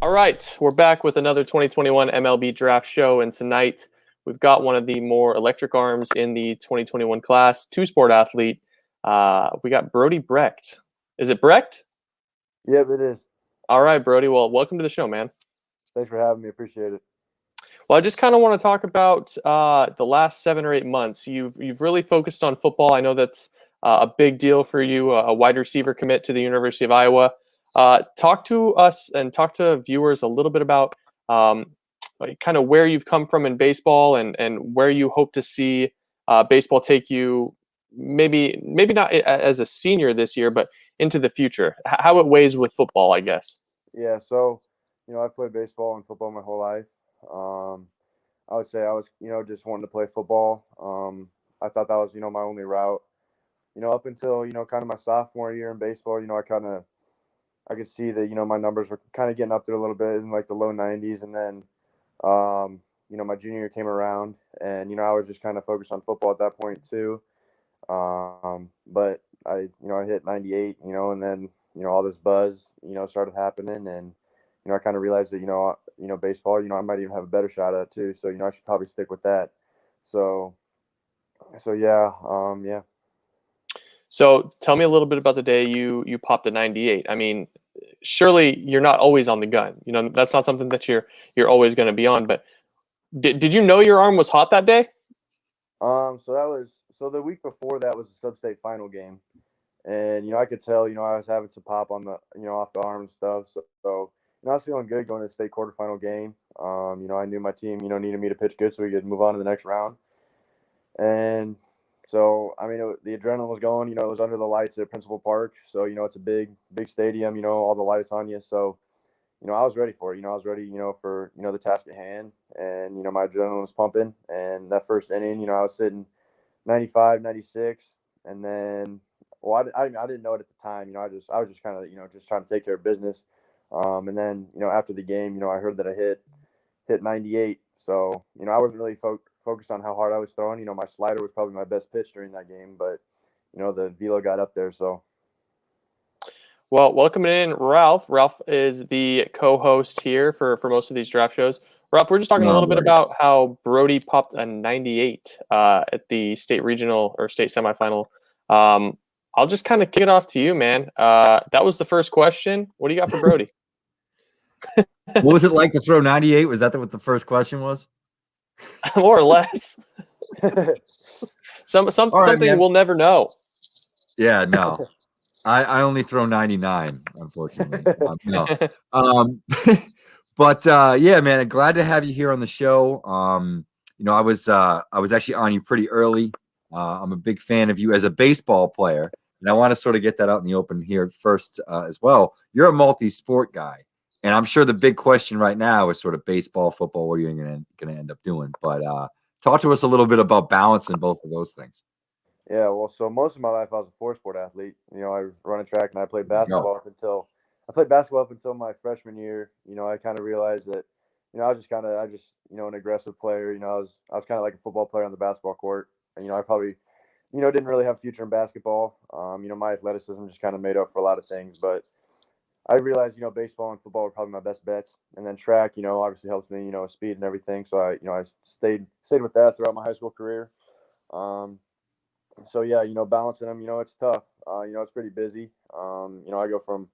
All right, we're back with another 2021 MLB draft show, and tonight we've got one of the more electric arms in the 2021 class, two-sport athlete. We got Brody Brecht. Is it Brecht? Yep, it is. All right, Brody. Well, welcome to the show, man. Thanks for having me. Appreciate it. Well, I just kind of want to talk about the last 7 or 8 months. You've really focused on football. I know that's a big deal for you, a wide receiver commit to the University of Iowa. Talk to us and talk to viewers a little bit about kind of where you've come from in baseball and where you hope to see baseball take you. Maybe not as a senior this year, but into the future. How it weighs with football, I guess. Yeah, so I've played baseball and football my whole life. I would say I was, just wanting to play football. I thought that was, my only route. Up until kind of my sophomore year in baseball, I could see that my numbers were kind of getting up there a little bit in like the low 90s, and then my junior year came around, and I was just kind of focused on football at that point too. But I hit 98, and then, all this buzz, started happening, and, I kind of realized that, baseball, I might even have a better shot at it too. So, I should probably stick with that. So yeah. Yeah. So tell me a little bit about the day you popped the 98. I mean, surely you're not always on the gun. That's not something that you're always going to be on. But did you know your arm was hot that day? So the week before that was a sub-state final game, and I could tell I was having some pop on the off the arm and stuff. So I was feeling good going to the state quarterfinal game. I knew my team needed me to pitch good so we could move on to the next round. And so I mean the adrenaline was going. It was under the lights at Principal Park, so it's a big stadium. All the lights on you. So I was ready for it. I was ready, for, the task at hand, and, my adrenaline was pumping. And that first inning, I was sitting 95, 96. And then, well, I didn't know it at the time. I was just kind of, just trying to take care of business. And then, after the game, I heard that I hit 98. So, I wasn't really focused on how hard I was throwing. My slider was probably my best pitch during that game, but, the velo got up there. So, Well, welcome in, Ralph. Ralph is the co-host here for most of these draft shows. Ralph, we're just talking a little bit about how Brody popped a 98 at the state regional or state semifinal. I'll just kind of kick it off to you, man. That was the first question. What do you got for Brody? What was it like to throw 98? Was that what the first question was? More or less. Something we'll never know. Yeah, no. I only throw 99, unfortunately. No. But yeah, man, glad to have you here on the show. I was actually on you pretty early. I'm a big fan of you as a baseball player, and I want to sort of get that out in the open here first as well. You're a multi-sport guy, and I'm sure the big question right now is sort of baseball, football. What are you going to end up doing? But talk to us a little bit about balancing both of those things. Yeah, well, so most of my life I was a four-sport athlete. I was running track, and I played basketball up until my freshman year. I kind of realized that, I was just an aggressive player. I was kind of like a football player on the basketball court. And, I probably, didn't really have a future in basketball. My athleticism just kind of made up for a lot of things. But I realized, baseball and football were probably my best bets. And then track, obviously helps me, speed and everything. So I stayed with that throughout my high school career. So yeah, balancing them, it's tough. It's pretty busy. I go from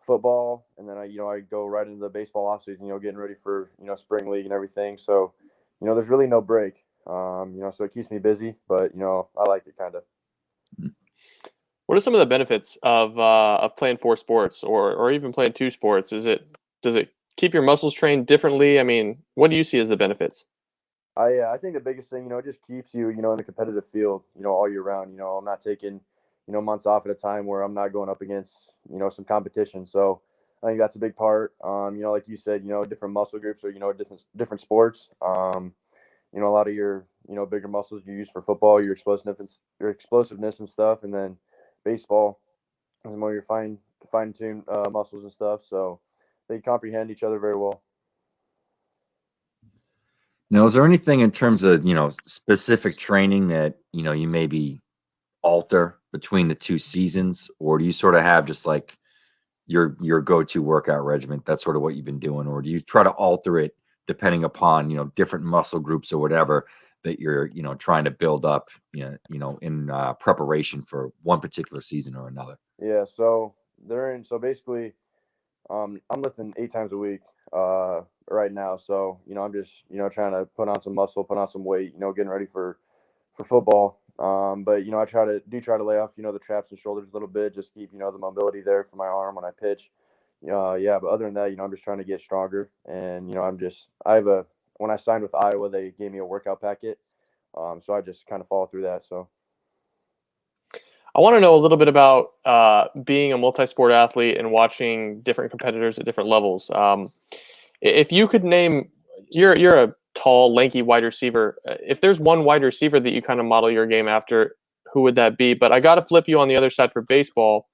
football, and then I go right into the baseball offseason, getting ready for, spring league and everything. So, there's really no break. So it keeps me busy, but, I like it kind of. What are some of the benefits of playing 4 sports or even playing 2 sports? Does it keep your muscles trained differently? I mean, what do you see as the benefits? I think the biggest thing, it just keeps you, in the competitive field, all year round. I'm not taking, months off at a time where I'm not going up against, some competition. So I think that's a big part. Like you said, different muscle groups or, different sports. A lot of your, bigger muscles you use for football, your explosiveness and stuff. And then baseball is more your fine-tuned muscles and stuff. So they comprehend each other very well. Now, is there anything in terms of, specific training that, you maybe alter between the 2 seasons, or do you sort of have just like, your go-to workout regimen? That's sort of what you've been doing, or do you try to alter it depending upon different muscle groups or whatever that you're trying to build up in preparation for one particular season or another? Yeah. So basically, I'm lifting 8 times a week right now. So I'm just trying to put on some muscle, put on some weight. Getting ready for football. But I try to lay off the traps and shoulders a little bit, just keep the mobility there for my arm when I pitch. Yeah. But other than that, I'm just trying to get stronger. And when I signed with Iowa, they gave me a workout packet. So I just kind of follow through that. So. I want to know a little bit about being a multi-sport athlete and watching different competitors at different levels. If you could name, you're a tall, lanky wide receiver. If there's one wide receiver that you kind of model your game after, who would that be? But I got to flip you on the other side for baseball.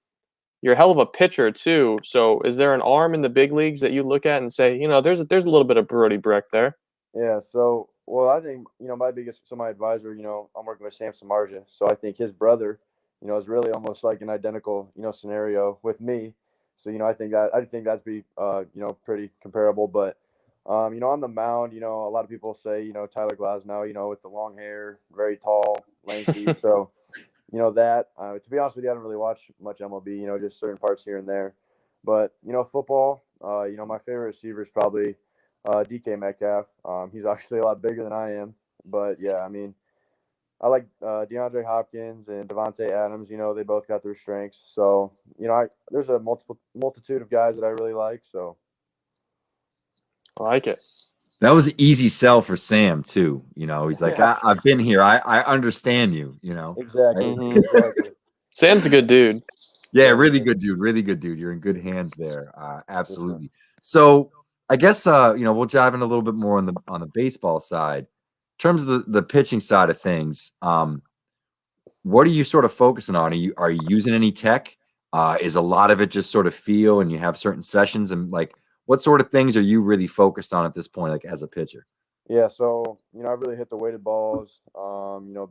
You're a hell of a pitcher too. So is there an arm in the big leagues that you look at and say, there's a little bit of Brody Brecht there? Yeah. So, well, I think my advisor, I'm working with Sam Samardzija. So I think his brother, is really almost like an identical, scenario with me. So, I think that'd be, pretty comparable. But, on the mound, a lot of people say, Tyler Glasnow, with the long hair, very tall, lanky. So, to be honest with you, I don't really watch much MLB, just certain parts here and there. But, football, my favorite receiver is probably DK Metcalf. He's obviously a lot bigger than I am. But, yeah, I mean, I like DeAndre Hopkins and Devontae Adams. They both got their strengths. So, there's a multitude of guys that I really like. So, I like it. That was an easy sell for Sam too. He's like, I've been here. I understand you. Exactly. Mm-hmm. Exactly. Sam's a good dude. Yeah, really good dude. Really good dude. You're in good hands there. Absolutely. So I guess we'll dive in a little bit more on the baseball side. In terms of the pitching side of things, what are you sort of focusing on? Are you using any tech? Is a lot of it just sort of feel and you have certain sessions, and like what sort of things are you really focused on at this point, like as a pitcher? Yeah, so I really hit the weighted balls,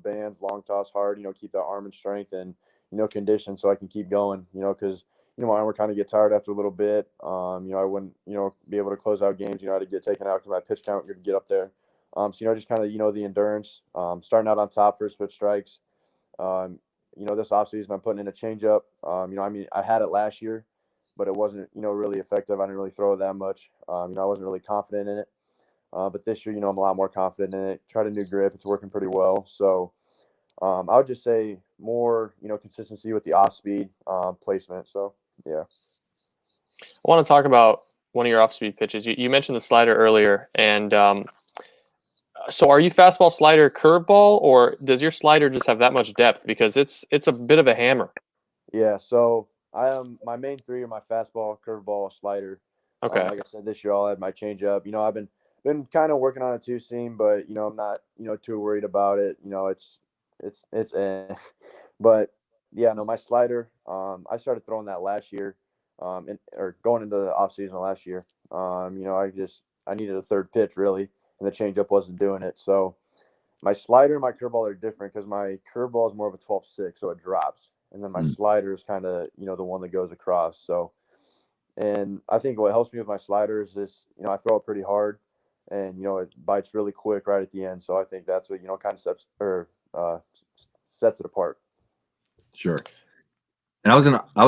bands, long toss hard, keep that arm in strength and condition so I can keep going, because my arm would kind of get tired after a little bit. I wouldn't be able to close out games. I had to get taken out because my pitch count would get up there. So just kind of the endurance, starting out on top, first pitch strikes. This offseason I'm putting in a changeup. I had it last year, but it wasn't really effective. I didn't really throw it that much. I wasn't really confident in it. But this year, I'm a lot more confident in it. Tried a new grip. It's working pretty well. So I would just say more, consistency with the off speed placement. So, yeah. I want to talk about one of your off-speed pitches. You mentioned the slider earlier, and so are you fastball, slider, curveball, or does your slider just have that much depth? Because it's a bit of a hammer. Yeah. So I am my main three are my fastball, curveball, slider. Okay. Like I said, this year I'll add my changeup. I've been kind of working on a two seam, but I'm not too worried about it. It's but yeah, no, my slider. I started throwing that last year, or going into the off season last year. I needed a third pitch really, and the changeup wasn't doing it. So my slider and my curveball are different because my curveball is more of a 12-6, so it drops, and then my slider is kind of the one that goes across. So, and I think what helps me with my slider is this. I throw it pretty hard, and it bites really quick right at the end. So I think that's what kind of sets it apart. Sure. And I was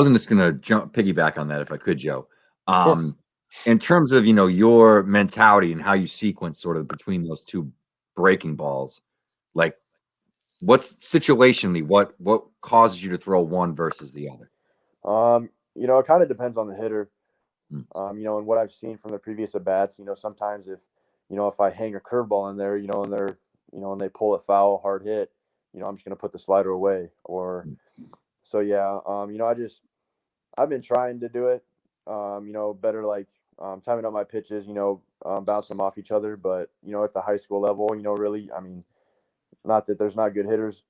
just gonna piggyback on that if I could, Joe. In terms of your mentality and how you sequence sort of between those two breaking balls, like what's situationally what causes you to throw one versus the other? It kind of depends on the hitter. And what I've seen from the previous at bats, sometimes if I hang a curveball in there, and they're, and they pull it foul, hard hit, I'm just gonna put the slider away. Or so yeah, I've been trying to do it, better like timing up my pitches, bouncing them off each other. But at the high school level, really, I mean, not that there's not good hitters,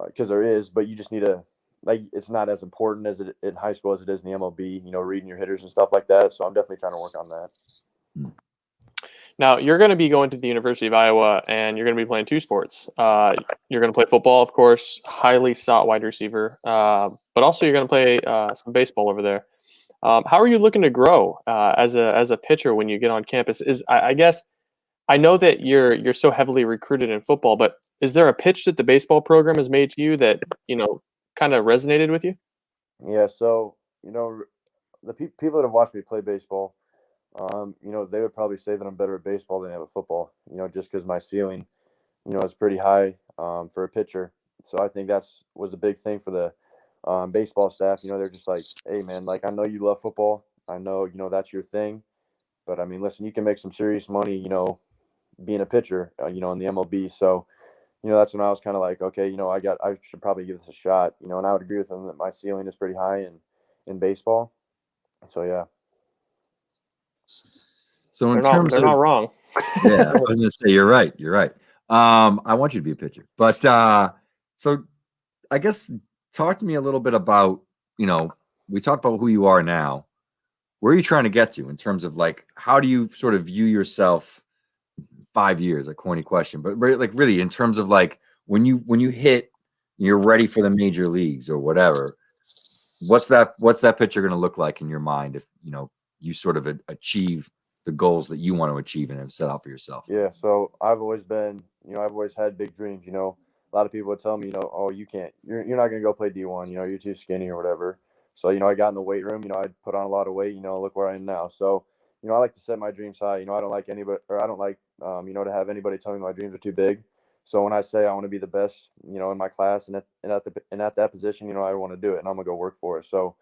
because there is, but you just need to it's not as important as it in high school as it is in the MLB, reading your hitters and stuff like that. So I'm definitely trying to work on that. Now, you're going to be going to the University of Iowa, and you're going to be playing two sports. You're going to play football, of course, highly sought wide receiver, but also you're going to play some baseball over there. How are you looking to grow as a pitcher when you get on campus? I guess I know that you're so heavily recruited in football, but is there a pitch that the baseball program has made to you that kind of resonated with you? Yeah, so the people that have watched me play baseball, they would probably say that I'm better at baseball than I am at football. Just because my ceiling, is pretty high for a pitcher. So I think that's was a big thing for the baseball staff. They're just like, hey man, like I know you love football. I know that's your thing, but I mean, listen, you can make some serious money. Being a pitcher. In the MLB. So that's when I was kind of like, okay, I should probably give this a shot. And I would agree with them that my ceiling is pretty high in baseball. So yeah. So in They're terms not of wrong. yeah, I was gonna say you're right. You're right. I want you to be a pitcher, but so I guess talk to me a little bit about we talked about who you are now. Where are you trying to get to in terms of like how do you sort of view yourself 5 years? A corny question, but like really in terms of like when you hit, you're ready for the major leagues or whatever. What's that pitcher going to look like in your mind if you sort of achieve the goals that you want to achieve and have set out for yourself? Yeah. So I've always been, I've always had big dreams. A lot of people would tell me, oh, you can't, you're not going to go play D1. You're too skinny or whatever. So I got in the weight room. I put on a lot of weight. Look where I am now. So I like to set my dreams high. I don't like anybody, or I don't like, to have anybody tell me my dreams are too big. So when I say I want to be the best, in my class and at that position, I want to do it and I'm gonna go work for it. So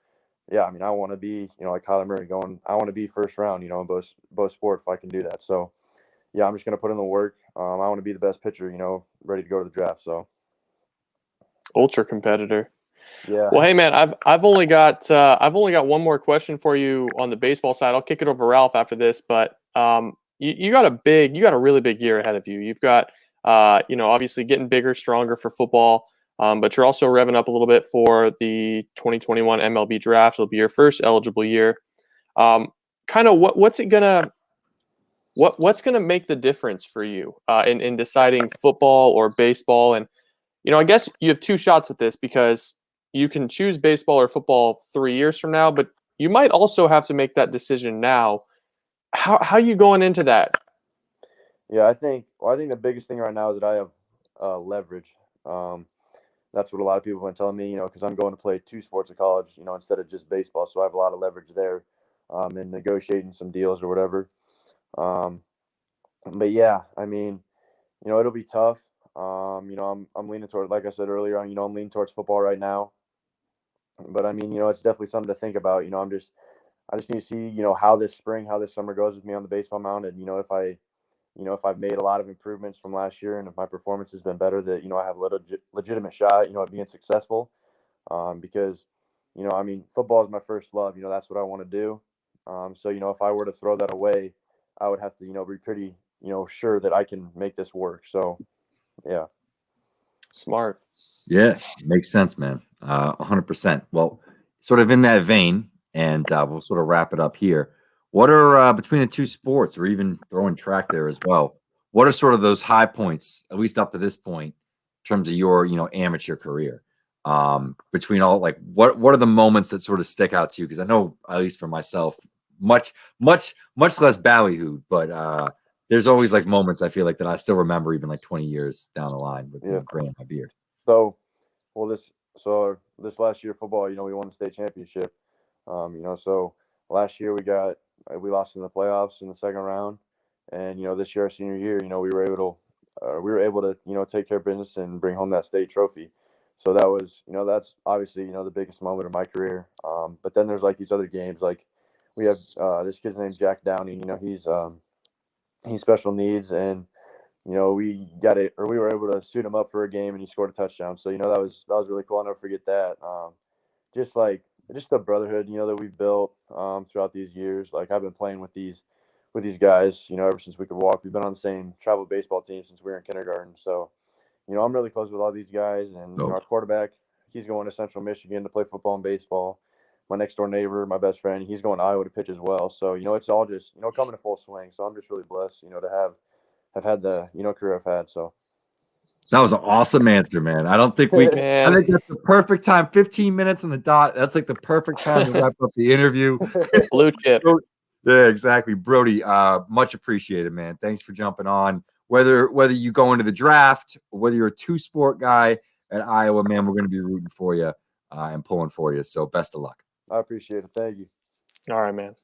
yeah, I mean, I want to be, like Kyler Murray going, I want to be first round, in both sports if I can do that. So yeah, I'm just gonna put in the work. I want to be the best pitcher, ready to go to the draft. So Ultra competitor. yeah, Well, hey man, I've only got one more question for you on the baseball side. I'll kick it over to Ralph after this, but you got a really big year ahead of you. You've got obviously getting bigger, stronger for football, but you're also revving up a little bit for the 2021 MLB draft. It'll be your first eligible year. Kind of what's gonna make the difference for you in deciding football or baseball? And I guess you have two shots at this because you can choose baseball or football 3 years from now, but you might also have to make that decision now. How are you going into that? yeah. I think the biggest thing right now is that I have leverage. Um, that's what a lot of people have been telling me, because I'm going to play two sports at college, instead of just baseball. So I have a lot of leverage there in negotiating some deals or whatever. Um, but yeah, I mean, it'll be tough. I'm leaning toward, like I said earlier, I'm leaning towards football right now. But I mean, it's definitely something to think about. I just need to see, how this spring, how this summer goes with me on the baseball mound, and if I've made a lot of improvements from last year, and if my performance has been better, that I have a legitimate shot, at being successful. Because, I mean, football is my first love. That's what I want to do. So if I were to throw that away, I would have to, be pretty, sure that I can make this work. So yeah. Smart. Yeah, makes sense, man. 100%. Well, sort of in that vein, and we'll sort of wrap it up here. What are between the two sports, or even throwing track there as well? What are sort of those high points, at least up to this point, in terms of your amateur career? Between all like what are the moments that sort of stick out to you? Because I know, at least for myself, much less ballyhooed, but there's always like moments I feel like that I still remember even like 20 years down the line with Yeah. gray in my beard. So, well, this last year football, we won the state championship. So last year we lost in the playoffs in the second round, and this year our senior year, we were able to take care of business and bring home that state trophy. So that was that's obviously the biggest moment of my career. But then there's like these other games, like we have this kid's named Jack Downing. He's special needs, and we were able to suit him up for a game, and he scored a touchdown. So that was really cool. I'll never forget that. Just like just the brotherhood, that we've built throughout these years. Like I've been playing with these guys, ever since we could walk. We've been on the same travel baseball team since we were in kindergarten. So, I'm really close with all these guys, and our quarterback, he's going to Central Michigan to play football and baseball. My next door neighbor, my best friend, he's going to Iowa to pitch as well. So, it's all just coming to full swing. So I'm just really blessed, to have had the career I've had. So That was an awesome answer, man. I don't think I Man, think that's the perfect time. 15 minutes on the dot. That's like the perfect time to wrap up the interview. blue chip. Yeah, exactly. Brody, much appreciated, man. Thanks for jumping on. Whether you go into the draft, or whether you're a two-sport guy at Iowa, man, we're going to be rooting for you and pulling for you. So best of luck. I appreciate it. Thank you. All right, man.